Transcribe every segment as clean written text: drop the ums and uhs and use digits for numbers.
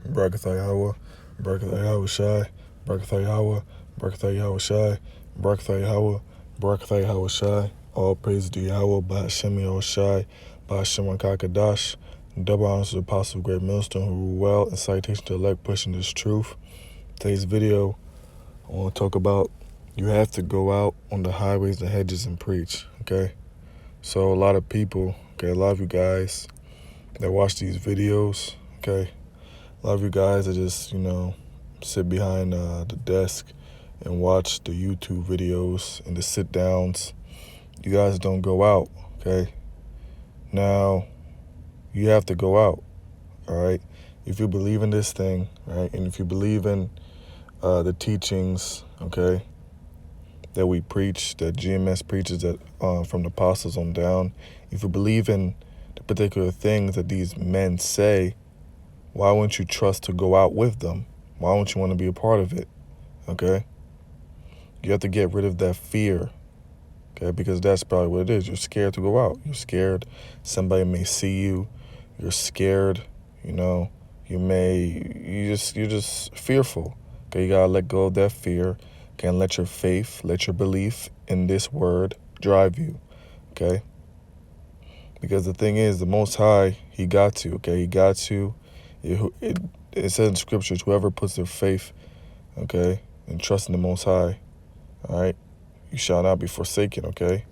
Barakatha Yahweh, Barakatha Yahweh Shai, Barakatha Yahweh, Barakatha Yahweh Shai, Barakatha Yahweh, Barakatha Yahweh Shai. All praise to Yahweh, Ba'ashem Yahweh Shai, Ba'ashem Rakakadash. Double honors to the apostle of Great Millstone who rule well, and citation to elect pushing this truth. Today's video, I want to talk about you have to go out on the highways and hedges and preach, okay? So a lot of people, okay, a lot of you guys that watch these videos, okay, a lot of you guys that just, sit behind the desk and watch the YouTube videos and the sit downs. You guys don't go out, okay? Now, you have to go out, all right? If you believe in this thing, right, and if you believe in the teachings, okay, that we preach, that GMS preaches, that from the apostles on down, if you believe in the particular things that these men say, why wouldn't you trust to go out with them? Why wouldn't you want to be a part of it? Okay? You have to get rid of that fear. Okay? Because that's probably what it is. You're scared to go out. You're scared somebody may see you. You're scared, you're just fearful. Okay? You gotta let go of that fear. Can't let your faith, let your belief in this word drive you. Okay? Because the thing is, the Most High, He got you. Okay? He got you. It says in scriptures, whoever puts their faith, okay, and trust in the Most High, all right, you shall not be forsaken, okay?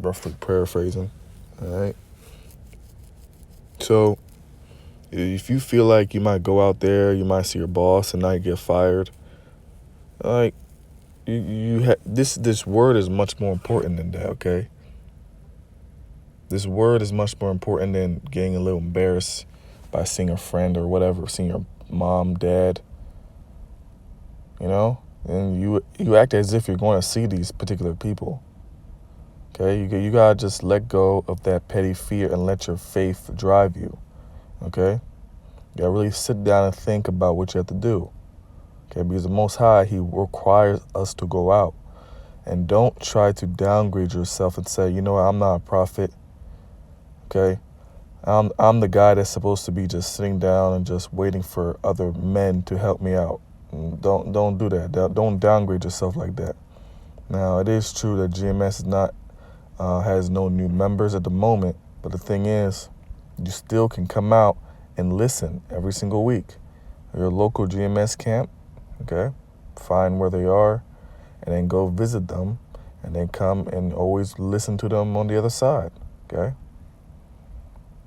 Roughly paraphrasing, all right? So if you feel like you might go out there, you might see your boss and not get fired, like, this word is much more important than that, okay? This word is much more important than getting a little embarrassed by seeing a friend or whatever, seeing your mom, dad, and you act as if you're going to see these particular people. Okay, you gotta just let go of that petty fear and let your faith drive you. Okay, you gotta really sit down and think about what you have to do. Okay, because the Most High, He requires us to go out, and don't try to downgrade yourself and say, I'm not a prophet. Okay. I'm the guy that's supposed to be just sitting down and just waiting for other men to help me out. Don't do that. Don't downgrade yourself like that. Now, it is true that GMS is not has no new members at the moment, but the thing is, you still can come out and listen every single week. Your local GMS camp, okay, find where they are, and then go visit them, and then come and always listen to them on the other side, okay?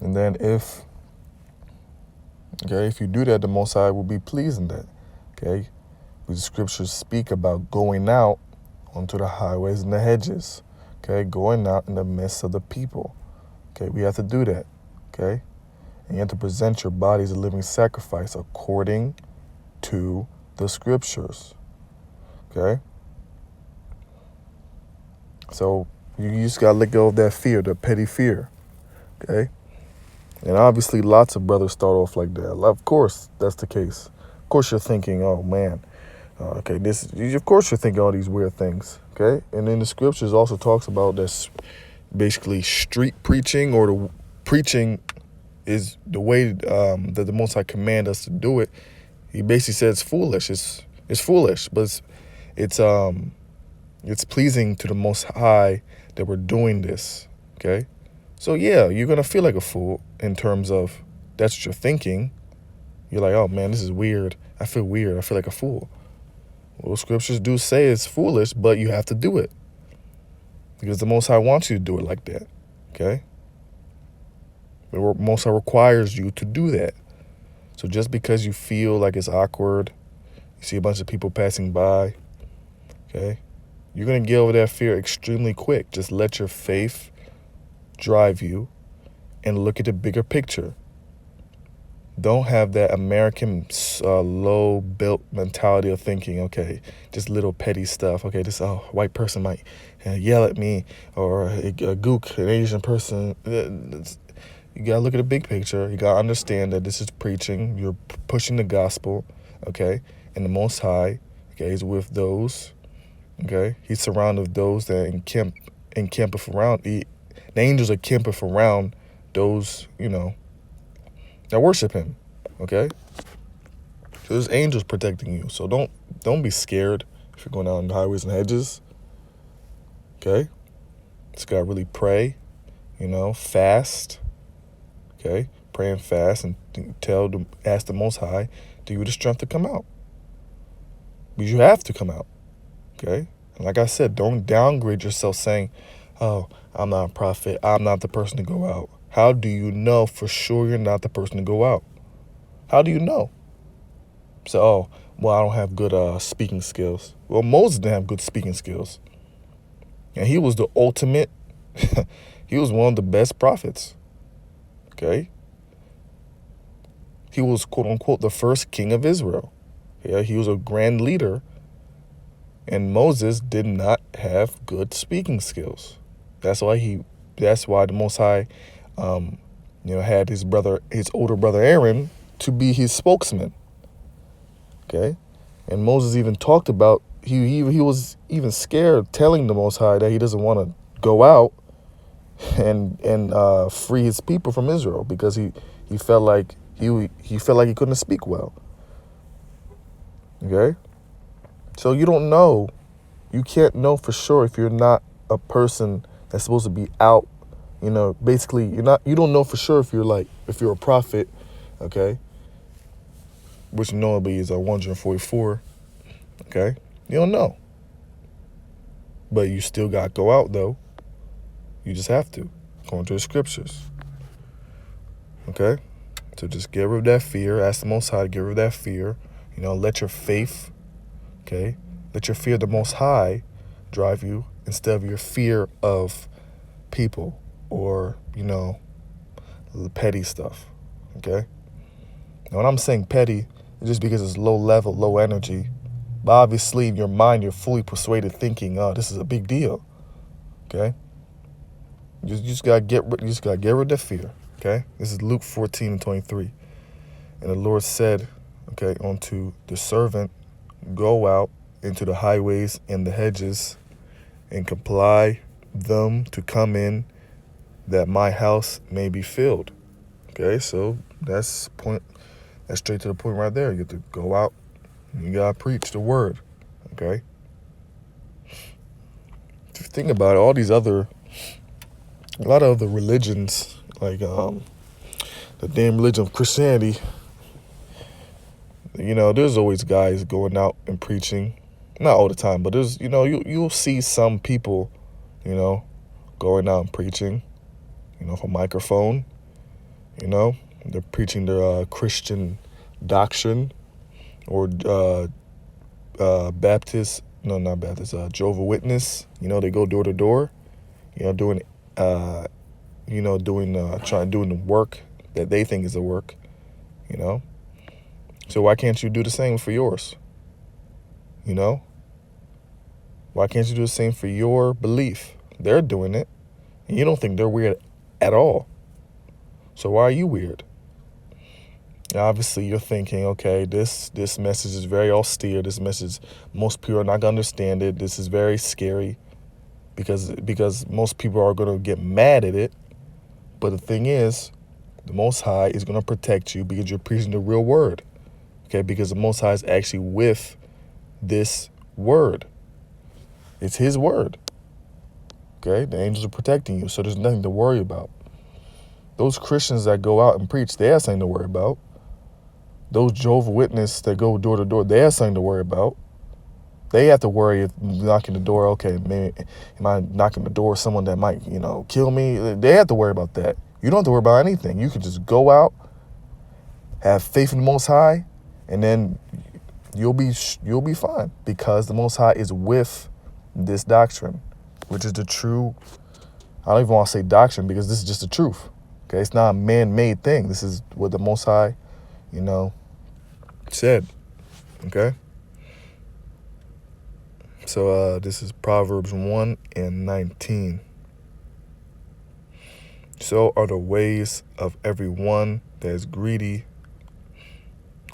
And then if you do that, the Most High will be pleased in that, okay? The scriptures speak about going out onto the highways and the hedges, okay? Going out in the midst of the people, okay? We have to do that, okay? And you have to present your body as a living sacrifice according to the scriptures, okay? So you just got to let go of that fear, the petty fear, okay? And obviously, lots of brothers start off like that. Of course, that's the case. Of course, you're thinking, oh, man, of course, you're thinking all these weird things, okay? And then the scriptures also talks about this basically street preaching, or the preaching is the way that the Most High command us to do it. He basically said it's foolish. It's foolish, but it's pleasing to the Most High that we're doing this, okay? So, yeah, you're going to feel like a fool in terms of that's what you're thinking. You're like, oh, man, this is weird. I feel weird. I feel like a fool. Well, scriptures do say it's foolish, but you have to do it because the Most High wants you to do it like that, okay? The Most High requires you to do that. So just because you feel like it's awkward, you see a bunch of people passing by, okay, you're going to get over that fear extremely quick. Just let your faith drive you and look at the bigger picture. Don't have that American low built mentality of thinking, okay, just little petty stuff. Okay, this white person might yell at me, or a gook, an Asian person. You gotta look at the big picture. You gotta understand that this is preaching. You're pushing the gospel, okay? And the Most High, okay, is with those, okay? He's surrounded with those that encampeth around. The angels are campeth around those, that worship Him, okay? So there's angels protecting you. So don't be scared if you're going out on the highways and hedges. Okay? Just gotta really pray, fast. Okay? Pray and fast and ask the Most High to give you the strength to come out. Because you have to come out. Okay? And like I said, don't downgrade yourself saying, oh, I'm not a prophet. I'm not the person to go out. How do you know for sure you're not the person to go out? How do you know? So, well, I don't have good speaking skills. Well, Moses didn't have good speaking skills. And he was the ultimate, he was one of the best prophets. Okay? He was, quote unquote, the first king of Israel. Yeah, he was a grand leader. And Moses did not have good speaking skills. That's why the Most High, had his older brother Aaron to be his spokesman. Okay? And Moses even talked about, he was even scared telling the Most High that he doesn't want to go out and free his people from Israel because he felt like he couldn't speak well. Okay? So you don't know. You can't know for sure if you're not a person that's supposed to be out. Basically you don't know for sure if you're a prophet, okay? Which knowably is 144. Okay? You don't know. But you still got to go out, though. You just have to, according to the scriptures. Okay? So just get rid of that fear. Ask the Most High to get rid of that fear. Let your faith, okay? Let your fear of the Most High drive you instead of your fear of people or, the petty stuff. Okay? Now, when I'm saying petty, it's just because it's low level, low energy. But obviously, in your mind, you're fully persuaded thinking, oh, this is a big deal. Okay? You just gotta get rid of the fear. Okay? This is Luke 14:23. And the Lord said, okay, unto the servant, go out into the highways and the hedges and compel them to come in, that my house may be filled. Okay, so that's straight to the point right there. You have to go out and you gotta preach the word. Okay? If you think about it, a lot of other religions, like the damn religion of Christianity, there's always guys going out and preaching. Not all the time, but there's, you'll see some people, going out and preaching, with a microphone, they're preaching their Christian doctrine, or Baptist, no, not Baptist, Jehovah's Witness, they go door to door, doing the work that they think is the work, So why can't you do the same for yours? Why can't you do the same for your belief? They're doing it, and you don't think they're weird at all. So why are you weird? Now, obviously, you're thinking, okay, this message is very austere. This message, most people are not going to understand it. This is very scary because most people are going to get mad at it. But the thing is, the Most High is going to protect you because you're preaching the real word. Okay, because the Most High is actually with this word. It's his word. Okay, the angels are protecting you, so there's nothing to worry about. Those Christians that go out and preach, they have something to worry about. Those Jehovah's Witnesses that go door to door, they have something to worry about. They have to worry if knocking the door, okay, maybe am I knocking the door of someone that might, kill me? They have to worry about that. You don't have to worry about anything. You can just go out, have faith in the Most High, and then you'll be fine because the Most High is with this doctrine, which is the true. I don't even want to say doctrine because this is just the truth. Okay, it's not a man-made thing. This is what the Most High, said. Okay. So this is Proverbs 1:19. So are the ways of everyone that is greedy,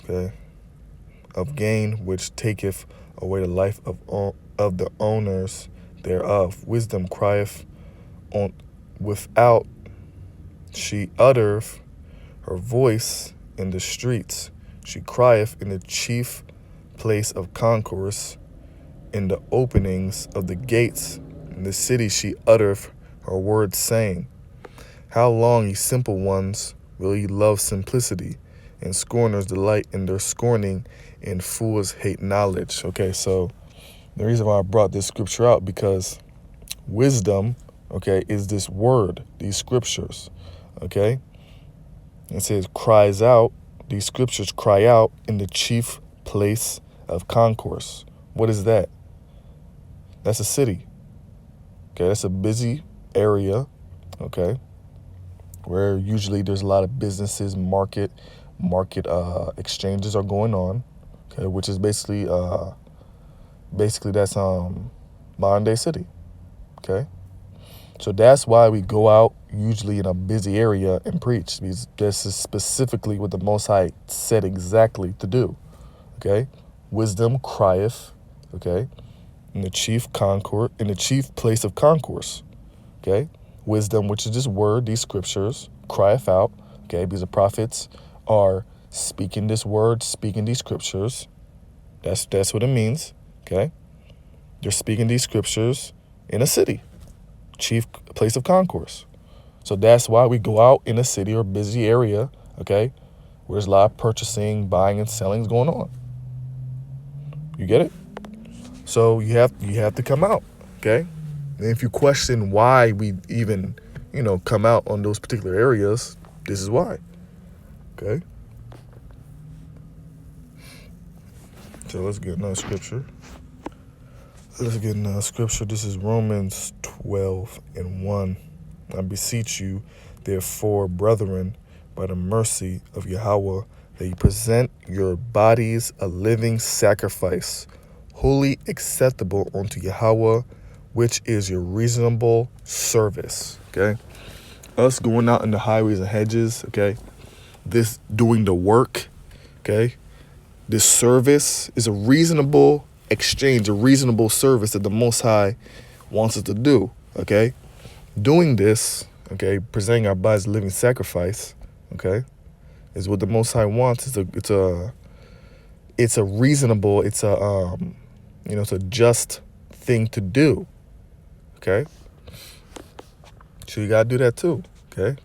okay, of gain, which taketh away the life of the owners thereof. Wisdom crieth on without, she uttereth her voice in the streets. She crieth in the chief place of concourse, in the openings of the gates. In the city she uttereth her words, saying, How long, ye simple ones, will ye love simplicity? And scorners delight in their scorning, and fools hate knowledge. Okay, so the reason why I brought this scripture out, because wisdom, okay, is this word, these scriptures, okay? It says cries out, these scriptures cry out in the chief place of concourse. What is that? That's a city. Okay, that's a busy area, okay, where usually there's a lot of businesses, market exchanges are going on, okay, which is basically that's modern day city, okay. So that's why we go out usually in a busy area and preach, because this is specifically what the Most High said exactly to do, okay. Wisdom crieth, okay, in the chief place of concourse, okay. Wisdom, which is this word, these scriptures, crieth out, okay, because the prophets are speaking this word, speaking these scriptures. That's what it means, okay. They're speaking these scriptures in a city, chief place of concourse. So that's why we go out in a city or busy area, okay, where there's a lot of purchasing, buying, and selling going on. You get it? So you have to come out, okay? And if you question why we even, come out on those particular areas, this is why, okay? So let's get another scripture. This is Romans 12:1. I beseech you, therefore, brethren, by the mercy of Yahweh, that you present your bodies a living sacrifice, wholly acceptable unto Yahweh, which is your reasonable service. Okay? Us going out in the highways and hedges, okay? This doing the work, okay? This service is a reasonable exchange, a reasonable service that the Most High wants us to do, okay? Doing this, okay, presenting our bodies a living sacrifice, okay, is what the Most High wants. It's a reasonable, it's a just thing to do, okay? So you gotta do that too, okay?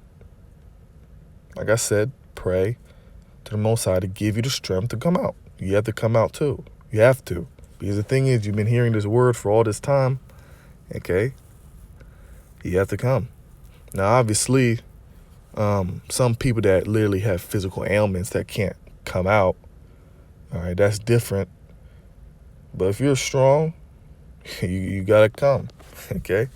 Like I said, pray to the Most High to give you the strength to come out. You have to come out too. You have to. Because the thing is, you've been hearing this word for all this time, okay? You have to come. Now, obviously, some people that literally have physical ailments that can't come out, all right, that's different. But if you're strong, you got to come, okay?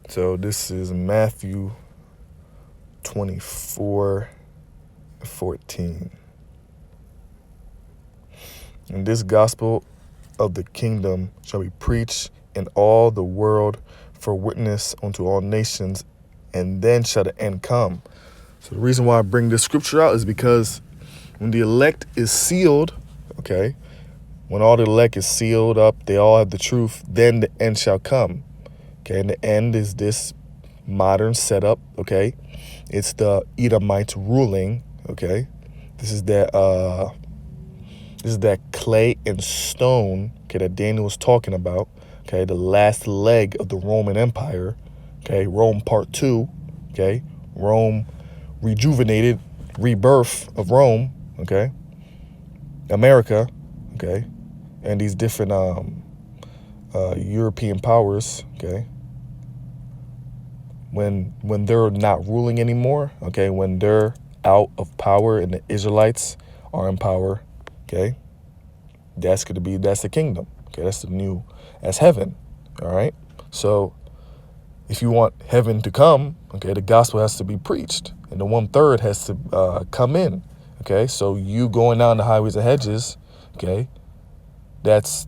So this is Matthew 24:14. And this gospel of the kingdom shall be preached in all the world for witness unto all nations, and then shall the end come. So the reason why I bring this scripture out is because when the elect is sealed, okay, when all the elect is sealed up, they all have the truth, then the end shall come. Okay, and the end is this modern setup, okay? It's the Edomites ruling, okay? This is that clay and stone, okay, that Daniel was talking about, okay, the last leg of the Roman Empire, okay, Rome Part 2, okay, Rome rejuvenated, rebirth of Rome, okay, America, okay, and these different European powers, okay, when they're not ruling anymore, okay, when they're out of power and the Israelites are in power, okay, that's the kingdom, okay, that's heaven, all right? So if you want heaven to come, okay, the gospel has to be preached, and the 1/3 has to come in, okay? So you going down the highways and hedges, okay, that's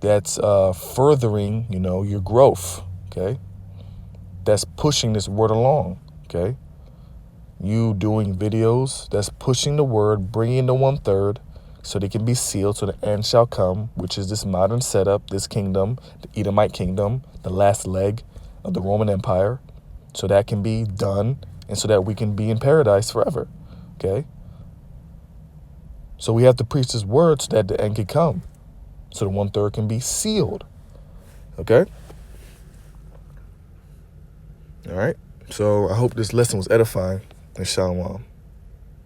furthering, your growth, okay? That's pushing this word along, okay? You doing videos, that's pushing the word, bringing the 1/3, so they can be sealed, so the end shall come, which is this modern setup, this kingdom, the Edomite kingdom, the last leg of the Roman Empire, so that can be done, and so that we can be in paradise forever, okay? So we have to preach this word so that the end can come, so the 1/3 can be sealed. Okay? All right? So I hope this lesson was edifying, and shalom.